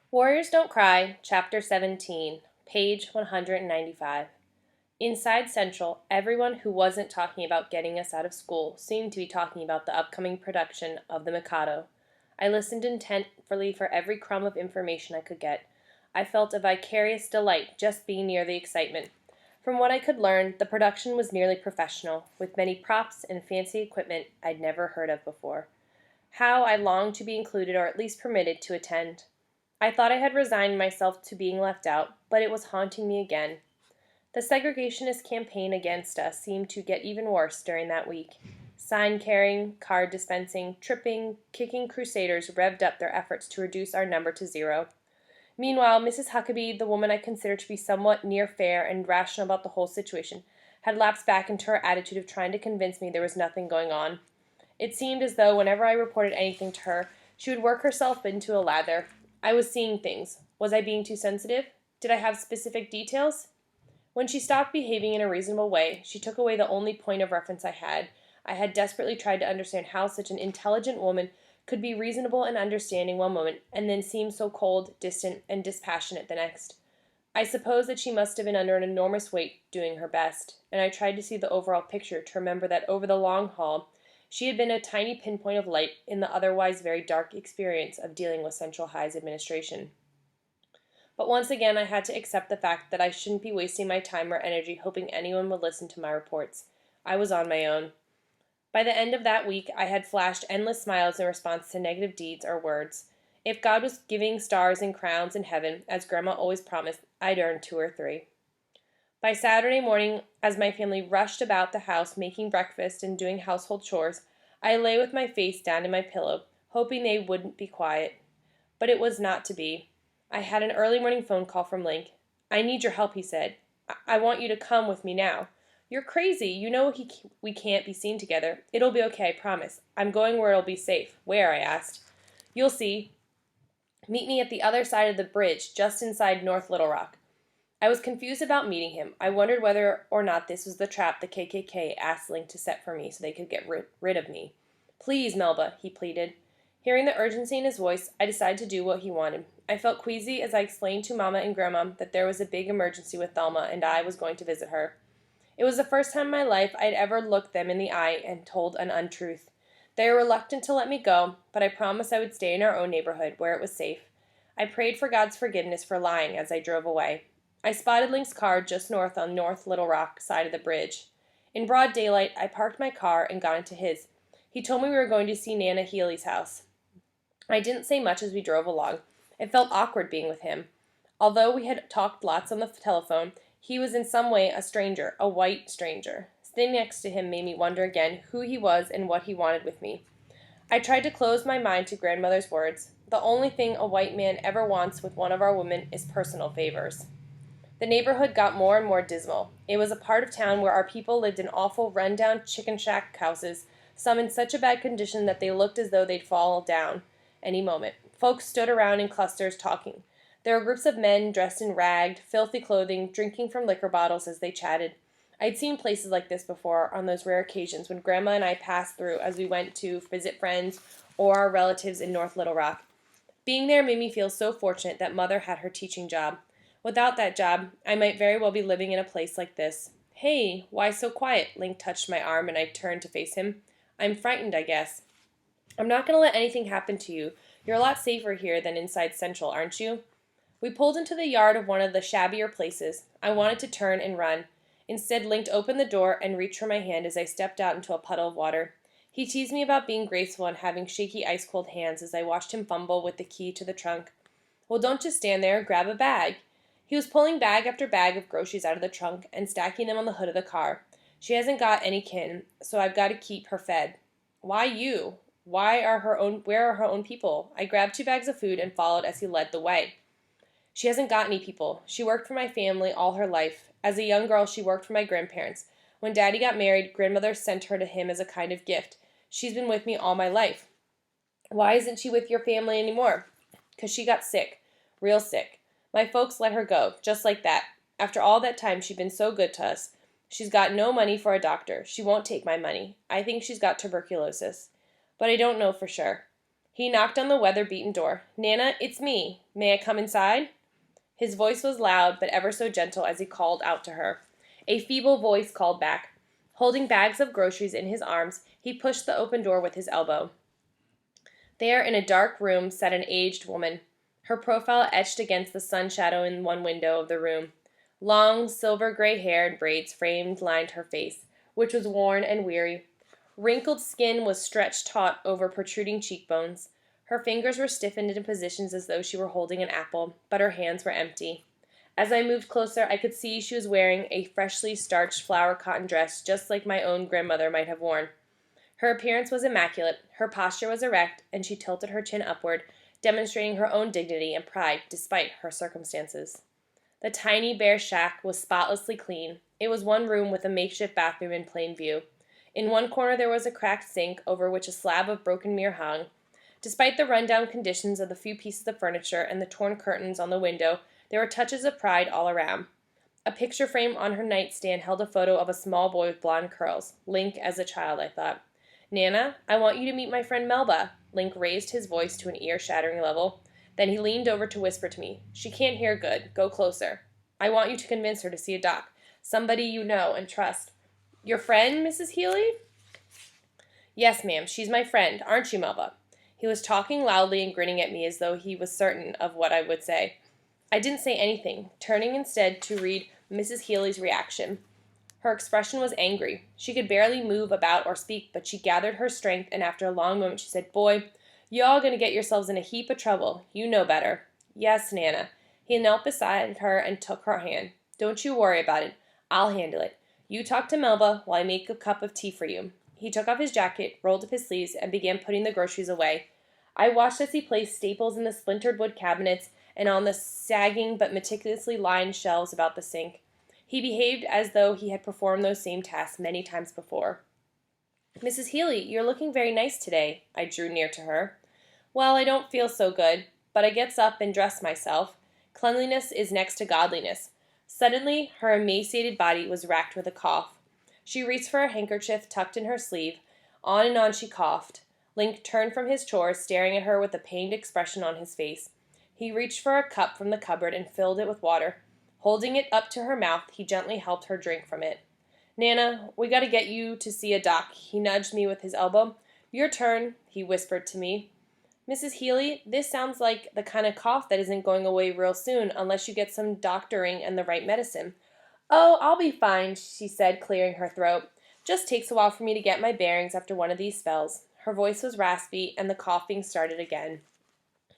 Warriors Don't Cry, Chapter 17, page 195. Inside Central, everyone who wasn't talking about getting us out of school seemed to be talking about the upcoming production of The Mikado. I listened intently for every crumb of information I could get. I felt a vicarious delight just being near the excitement. From what I could learn, the production was nearly professional, with many props and fancy equipment I'd never heard of before. How I longed to be included or at least permitted to attend. I thought I had resigned myself to being left out, but it was haunting me again. The segregationist campaign against us seemed to get even worse during that week. Sign carrying, card dispensing, tripping, kicking crusaders revved up their efforts to reduce our number to 0. Meanwhile, Mrs. Huckabee, the woman I considered to be somewhat near fair and rational about the whole situation, had lapsed back into her attitude of trying to convince me there was nothing going on. It seemed as though whenever I reported anything to her, she would work herself into a lather. I was seeing things. Was I being too sensitive? Did I have specific details? When she stopped behaving in a reasonable way, she took away the only point of reference I had. I had desperately tried to understand how such an intelligent woman could be reasonable and understanding one moment, and then seem so cold, distant, and dispassionate the next. I suppose that she must have been under an enormous weight, doing her best, and I tried to see the overall picture to remember that over the long haul, she had been a tiny pinpoint of light in the otherwise very dark experience of dealing with Central High's administration. But once again I had to accept the fact that I shouldn't be wasting my time or energy hoping anyone would listen to my reports. I was on my own. By the end of that week I had flashed endless smiles in response to negative deeds or words. If God was giving stars and crowns in heaven, as Grandma always promised, I'd earn 2 or 3. By Saturday morning, as my family rushed about the house making breakfast and doing household chores, I lay with my face down in my pillow, hoping they wouldn't be quiet. But it was not to be. I had an early morning phone call from Link. "I need your help," he said. I want you to come with me now." "You're crazy. You know we can't be seen together. It'll be okay, I promise. I'm going where it'll be safe." "Where?" I asked. "You'll see. Meet me at the other side of the bridge, just inside North Little Rock." I was confused about meeting him. I wondered whether or not this was the trap the KKK asked Link to set for me so they could get rid of me. "Please, Melba," he pleaded. Hearing the urgency in his voice, I decided to do what he wanted. I felt queasy as I explained to Mama and Grandma that there was a big emergency with Thelma and I was going to visit her. It was the first time in my life I had ever looked them in the eye and told an untruth. They were reluctant to let me go, but I promised I would stay in our own neighborhood, where it was safe. I prayed for God's forgiveness for lying as I drove away. I spotted Link's car just north on North Little Rock side of the bridge. In broad daylight, I parked my car and got into his. He told me we were going to see Nana Healy's house. I didn't say much as we drove along. It felt awkward being with him. Although we had talked lots on the telephone, he was in some way a stranger, a white stranger. Sitting next to him made me wonder again who he was and what he wanted with me. I tried to close my mind to Grandmother's words. The only thing a white man ever wants with one of our women is personal favors. The neighborhood got more and more dismal. It was a part of town where our people lived in awful run-down chicken shack houses, some in such a bad condition that they looked as though they'd fall down any moment. Folks stood around in clusters talking. There were groups of men dressed in ragged, filthy clothing, drinking from liquor bottles as they chatted. I'd seen places like this before on those rare occasions when Grandma and I passed through as we went to visit friends or our relatives in North Little Rock. Being there made me feel so fortunate that Mother had her teaching job. Without that job, I might very well be living in a place like this. "Hey, why so quiet?" Link touched my arm and I turned to face him. "I'm frightened, I guess." "I'm not going to let anything happen to you. You're a lot safer here than inside Central, aren't you?" We pulled into the yard of one of the shabbier places. I wanted to turn and run. Instead, Link opened the door and reached for my hand as I stepped out into a puddle of water. He teased me about being graceful and having shaky ice-cold hands as I watched him fumble with the key to the trunk. "Well, don't just stand there. Grab a bag." He was pulling bag after bag of groceries out of the trunk and stacking them on the hood of the car. "She hasn't got any kin, so I've got to keep her fed." "Why you? Where are her own people?" I grabbed 2 bags of food and followed as he led the way. "She hasn't got any people. She worked for my family all her life. As a young girl, she worked for my grandparents. When Daddy got married, Grandmother sent her to him as a kind of gift. She's been with me all my life." "Why isn't she with your family anymore?" "'Cause she got sick. Real sick. My folks let her go, just like that. After all that time she'd been so good to us. She's got no money for a doctor. She won't take my money. I think she's got tuberculosis. But I don't know for sure." He knocked on the weather-beaten door. "Nana, it's me. May I come inside?" His voice was loud, but ever so gentle as he called out to her. A feeble voice called back. Holding bags of groceries in his arms, he pushed the open door with his elbow. There, in a dark room, sat an aged woman, her profile etched against the sun shadow in one window of the room. Long, silver-gray hair and braids lined her face, which was worn and weary. Wrinkled skin was stretched taut over protruding cheekbones. Her fingers were stiffened into positions as though she were holding an apple, but her hands were empty. As I moved closer, I could see she was wearing a freshly starched flower cotton dress just like my own grandmother might have worn. Her appearance was immaculate, her posture was erect, and she tilted her chin upward, demonstrating her own dignity and pride despite her circumstances. The tiny bare shack was spotlessly clean. It was one room with a makeshift bathroom in plain view. In one corner there was a cracked sink over which a slab of broken mirror hung. Despite the run-down conditions of the few pieces of furniture and the torn curtains on the window, there were touches of pride all around. A picture frame on her nightstand held a photo of a small boy with blonde curls. Link as a child, I thought. "Nana, I want you to meet my friend Melba." Link raised his voice to an ear-shattering level. Then he leaned over to whisper to me. "She can't hear good. Go closer. I want you to convince her to see a doc. Somebody you know and trust." "Your friend, Mrs. Healy?" "Yes, ma'am. She's my friend. Aren't you, Melba?" He was talking loudly and grinning at me as though he was certain of what I would say. I didn't say anything, turning instead to read Mrs. Healy's reaction. Her expression was angry. She could barely move about or speak, but she gathered her strength, and after a long moment she said, "Boy, you all gonna get yourselves in a heap of trouble. You know better." "Yes, Nana." He knelt beside her and took her hand. "Don't you worry about it. I'll handle it. You talk to Melba while I make a cup of tea for you." He took off his jacket, rolled up his sleeves, and began putting the groceries away. I watched as he placed staples in the splintered wood cabinets and on the sagging but meticulously lined shelves about the sink. He behaved as though he had performed those same tasks many times before. "Mrs. Healy, you're looking very nice today." I drew near to her. "Well, I don't feel so good, but I gets up and dress myself. Cleanliness is next to godliness." Suddenly, her emaciated body was racked with a cough. She reached for a handkerchief tucked in her sleeve. On and on she coughed. Link turned from his chores, staring at her with a pained expression on his face. He reached for a cup from the cupboard and filled it with water. Holding it up to her mouth, he gently helped her drink from it. "Nana, we gotta get you to see a doc." He nudged me with his elbow. "Your turn," he whispered to me. "Mrs. Healy, this sounds like the kind of cough that isn't going away real soon unless you get some doctoring and the right medicine." "Oh, I'll be fine," she said, clearing her throat. "Just takes a while for me to get my bearings after one of these spells." Her voice was raspy, and the coughing started again.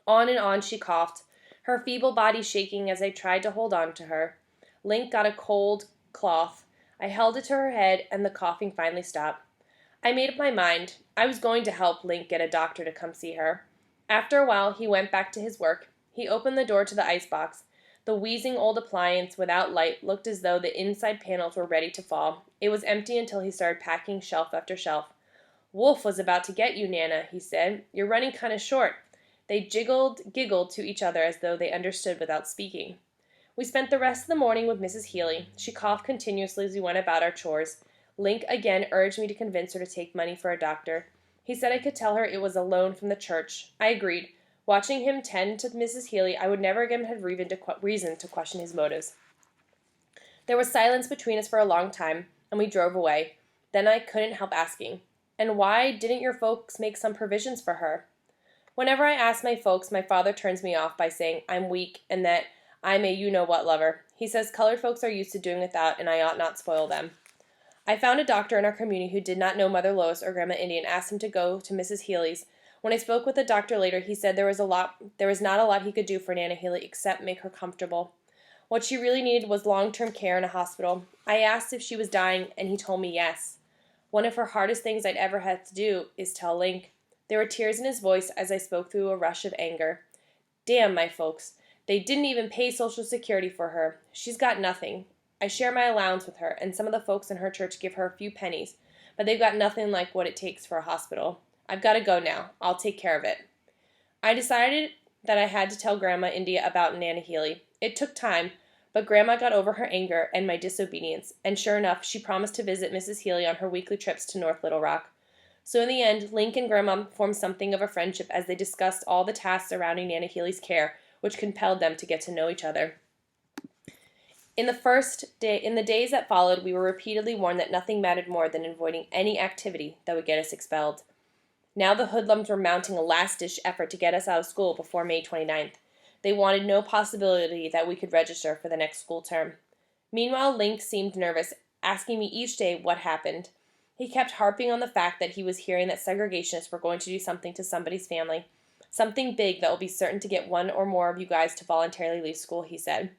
On and on she coughed, her feeble body shaking as I tried to hold on to her. Link got a cold cloth. I held it to her head, and the coughing finally stopped. I made up my mind. I was going to help Link get a doctor to come see her. After a while, he went back to his work. He opened the door to the icebox. The wheezing old appliance without light looked as though the inside panels were ready to fall. It was empty until he started packing shelf after shelf. "Wolf was about to get you, Nana," he said. "You're running kind of short." They giggled to each other as though they understood without speaking. We spent the rest of the morning with Mrs. Healy. She coughed continuously as we went about our chores. Link again urged me to convince her to take money for a doctor. He said I could tell her it was a loan from the church. I agreed. Watching him tend to Mrs. Healy, I would never again have reason to question his motives. There was silence between us for a long time, and we drove away. Then I couldn't help asking, "And why didn't your folks make some provisions for her?" Whenever I ask my folks, my father turns me off by saying I'm weak and that I'm a you-know-what lover. He says colored folks are used to doing without, and I ought not spoil them. I found a doctor in our community who did not know Mother Lois or Grandma Indy and asked him to go to Mrs. Healy's. When I spoke with the doctor later, he said there was not a lot he could do for Nana Healy except make her comfortable. What she really needed was long-term care in a hospital. I asked if she was dying, and he told me yes. One of her hardest things I'd ever had to do is tell Link. There were tears in his voice as I spoke through a rush of anger. Damn my folks. They didn't even pay Social Security for her. She's got nothing. I share my allowance with her, and some of the folks in her church give her a few pennies, but they've got nothing like what it takes for a hospital. I've got to go now. I'll take care of it. I decided that I had to tell Grandma India about Nana Healy. It took time, but Grandma got over her anger and my disobedience, and sure enough, she promised to visit Mrs. Healy on her weekly trips to North Little Rock. So in the end, Link and Grandma formed something of a friendship as they discussed all the tasks surrounding Nana Healy's care, which compelled them to get to know each other. In the days that followed, we were repeatedly warned that nothing mattered more than avoiding any activity that would get us expelled. Now the hoodlums were mounting a last-ditch effort to get us out of school before May 29th. They wanted no possibility that we could register for the next school term. Meanwhile, Link seemed nervous, asking me each day what happened. He kept harping on the fact that he was hearing that segregationists were going to do something to somebody's family. Something big that will be certain to get one or more of you guys to voluntarily leave school, he said.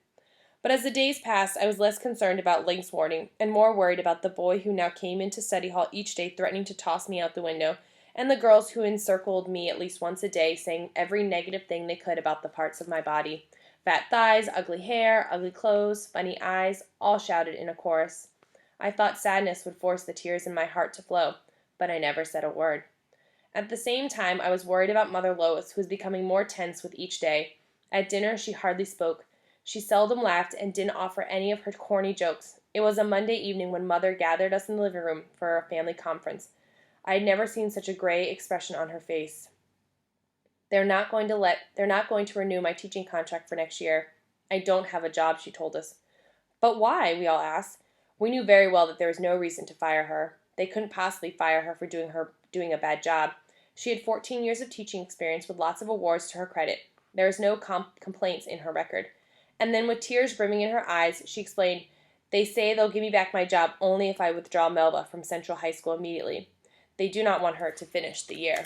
But as the days passed, I was less concerned about Link's warning and more worried about the boy who now came into study hall each day threatening to toss me out the window, and the girls who encircled me at least once a day, saying every negative thing they could about the parts of my body. Fat thighs, ugly hair, ugly clothes, funny eyes, all shouted in a chorus. I thought sadness would force the tears in my heart to flow, but I never said a word. At the same time, I was worried about Mother Lois, who was becoming more tense with each day. At dinner, she hardly spoke. She seldom laughed and didn't offer any of her corny jokes. It was a Monday evening when Mother gathered us in the living room for a family conference. I had never seen such a gray expression on her face. They're not going to renew my teaching contract for next year. I don't have a job, she told us. But why? We all asked. We knew very well that there was no reason to fire her. They couldn't possibly fire her for doing a bad job. She had 14 years of teaching experience with lots of awards to her credit. There was no complaints in her record. And then with tears brimming in her eyes, she explained, "They say they'll give me back my job only if I withdraw Melba from Central High School immediately. They do not want her to finish the year."